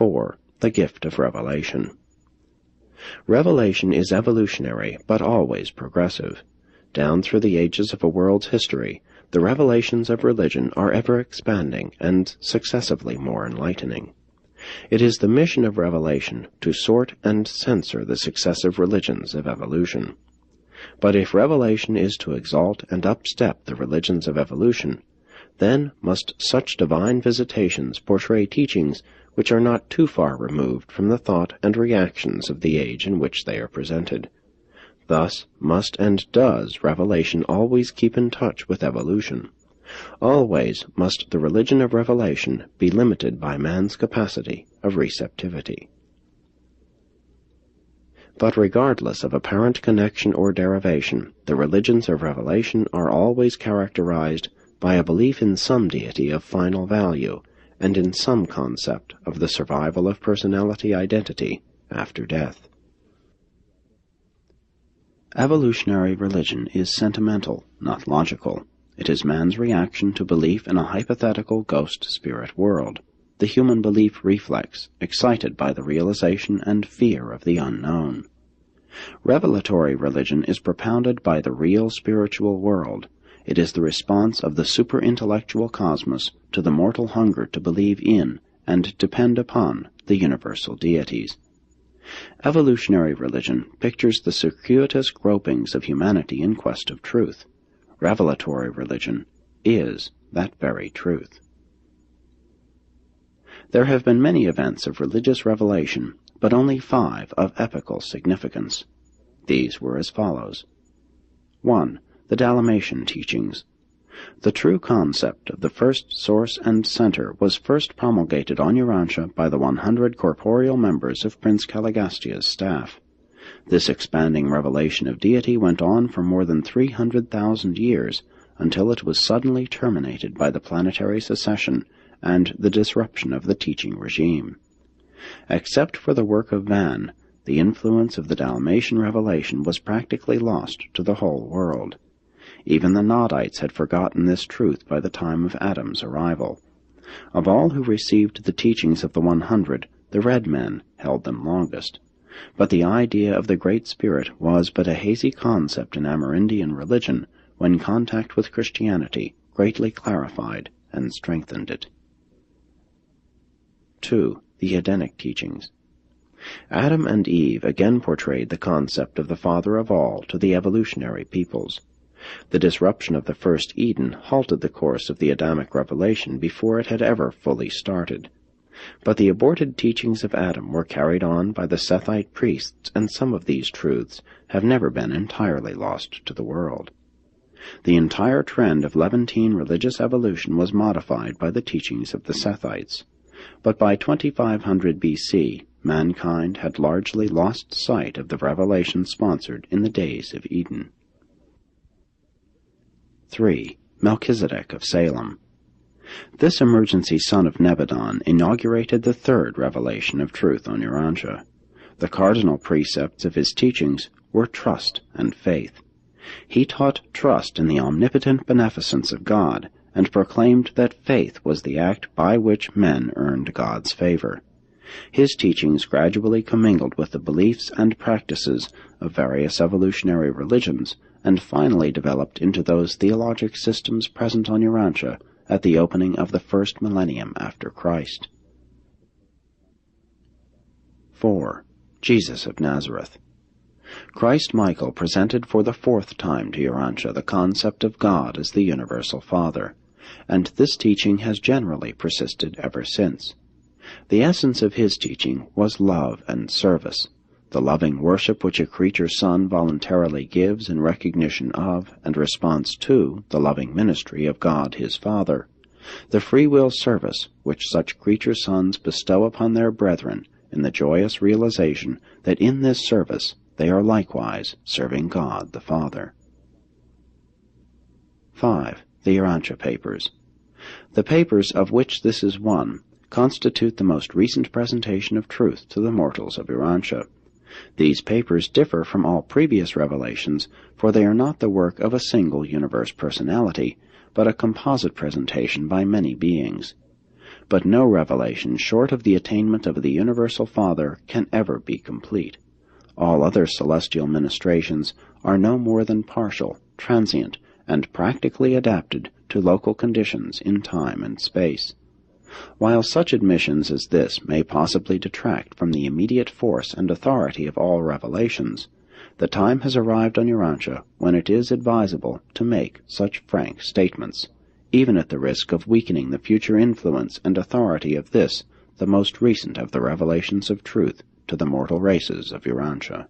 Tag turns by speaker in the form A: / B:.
A: 4. The gift of revelation. Revelation is evolutionary, but always progressive. Down through the ages of a world's history, the revelations of religion are ever expanding and successively more enlightening. It is the mission of revelation to sort and censor the successive religions of evolution. But if revelation is to exalt and upstep the religions of evolution, then must such divine visitations portray teachings which are not too far removed from the thought and reactions of the age in which they are presented. Thus must and does revelation always keep in touch with evolution. Always must the religion of revelation be limited by man's capacity of receptivity. But regardless of apparent connection or derivation, the religions of revelation are always characterized by a belief in some deity of final value and in some concept of the survival of personality identity after death. Evolutionary religion is sentimental, not logical. It is man's reaction to belief in a hypothetical ghost-spirit world, the human belief reflex, excited by the realization and fear of the unknown. Revelatory religion is propounded by the real spiritual world. It is the response of the super-intellectual cosmos to the mortal hunger to believe in and depend upon the universal deities. Evolutionary religion pictures the circuitous gropings of humanity in quest of truth. Revelatory religion is that very truth. There have been many events of religious revelation, but only 5 of epical significance. These were as follows. 1. The Dalmatian teachings. The true concept of the first source and center was first promulgated on Urantia by the 100 corporeal members of Prince Caligastia's staff. This expanding revelation of deity went on for more than 300,000 years, until it was suddenly terminated by the planetary secession and the disruption of the teaching regime. Except for the work of Van, the influence of the Dalmatian revelation was practically lost to the whole world. Even the Nodites had forgotten this truth by the time of Adam's arrival. Of all who received the teachings of the 100, the Red Men held them longest. But the idea of the Great Spirit was but a hazy concept in Amerindian religion when contact with Christianity greatly clarified and strengthened it. 2. The Edenic teachings. Adam and Eve again portrayed the concept of the Father of all to the evolutionary peoples. The disruption of the first Eden halted the course of the Adamic revelation before it had ever fully started. But the aborted teachings of Adam were carried on by the Sethite priests, and some of these truths have never been entirely lost to the world. The entire trend of Levantine religious evolution was modified by the teachings of the Sethites. But by 2500 BC, mankind had largely lost sight of the revelation sponsored in the days of Eden. 3. Melchizedek of Salem. This emergency son of Nebadon inaugurated the 3rd revelation of truth on Urantia. The cardinal precepts of his teachings were trust and faith. He taught trust in the omnipotent beneficence of God, and proclaimed that faith was the act by which men earned God's favor. His teachings gradually commingled with the beliefs and practices of various evolutionary religions, and finally developed into those theologic systems present on Urantia at the opening of the 1st millennium after Christ. 4. Jesus of Nazareth. Christ Michael presented for the 4th time to Urantia the concept of God as the universal Father, and this teaching has generally persisted ever since. The essence of his teaching was love and service, the loving worship which a creature son voluntarily gives in recognition of and response to the loving ministry of God his Father, the free will service which such creature sons bestow upon their brethren in the joyous realization that in this service they are likewise serving God the Father. 5. The Urantia Papers. The papers of which this is one constitute the most recent presentation of truth to the mortals of Urantia. These papers differ from all previous revelations, for they are not the work of a single universe personality, but a composite presentation by many beings. But no revelation short of the attainment of the Universal Father can ever be complete. All other celestial ministrations are no more than partial, transient, and practically adapted to local conditions in time and space. While such admissions as this may possibly detract from the immediate force and authority of all revelations, the time has arrived on Urantia when it is advisable to make such frank statements, even at the risk of weakening the future influence and authority of this, the most recent of the revelations of truth to the mortal races of Urantia.